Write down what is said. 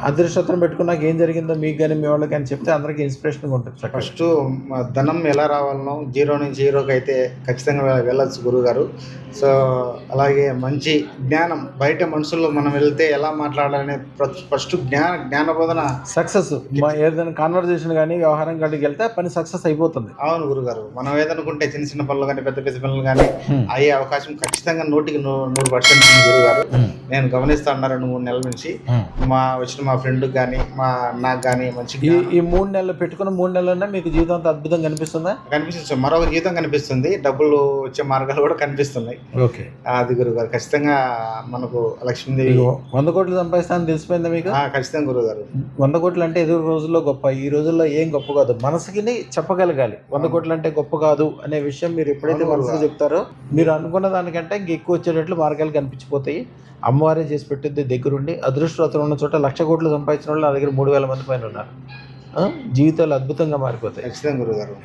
అదృష్టం పెట్టుకున్నాక ఏం జరిగిందో మీకు కానీ మీ వాళ్ళకి అని చెప్తే అందరికీ ఇన్స్పిరేషన్గా ఉంటుంది. ఫస్ట్ ధనం ఎలా రావాలనో జీరో నుంచి హీరోకి అయితే ఖచ్చితంగా వెళ్ళొచ్చు గురువుగారు. సో అలాగే మంచి జ్ఞానం బయట మనుషుల్లో మనం వెళ్తే ఎలా మాట్లాడాలనే ఫస్ట్ జ్ఞానబోధన సక్సెస్ ఏదైనా కాన్వర్జేషన్ కానీ వ్యవహారం కాడికి వెళ్తే పని సక్సెస్ అయిపోతుంది. అవును గురుగారు. మనం ఏదనుకుంటే చిన్న చిన్న పనులు కానీ పెద్ద పెద్ద పనులు కానీ అయ్యే అవకాశం ఖచ్చితంగా 100% ఉంది గురుగారు. నేను గమనిస్తా ఉన్నా 2-3 నెలల నుంచి మా ఫ్రెండ్ కానీ నాకు కానీ మంచి ఈ 3 నెలలు పెట్టుకున్న 3 నెలలన్నా మీకు జీవితం అంతా అద్భుతంగా కనిపిస్తుందా? కనిపిస్తుంది. మరొక జీవితం కనిపిస్తుంది, డబ్బులు వచ్చే మార్గాలు కూడా కనిపిస్తున్నాయి. ఓకే, అది గురుగారు. ఖచ్చితంగా మనకు లక్ష్మీదేవి 100 కోట్లు సంపాదిస్తానని తెలిసిపోయిందా మీకు? ఖచ్చితంగా గురుగారు. 100 కోట్లు అంటే ఎదురు రోజుల్లో గొప్ప, ఈ రోజుల్లో ఏం గొప్ప కాదు. మనసుకి చెప్పగలగాలి 100 కోట్లు అంటే గొప్ప కాదు అనే విషయం. మీరు ఎప్పుడైతే మనసుకు చెప్తారో మీరు అనుకున్న దానికంటే ఇంక ఎక్కువ వచ్చేటట్లు మార్గాలు కనిపించిపోతాయి. అమ్మవారే చేసి పెట్టింది దగ్గరుండి. అదృష్టవంతులు ఉన్న చోట 1,00,000 కోట్లు సంపాదించిన వాళ్ళు నా దగ్గర 3,000 మంది పైన ఉన్నారు. జీవితాలు అద్భుతంగా మారిపోతాయి. ఖచ్చితంగా గురుగారు.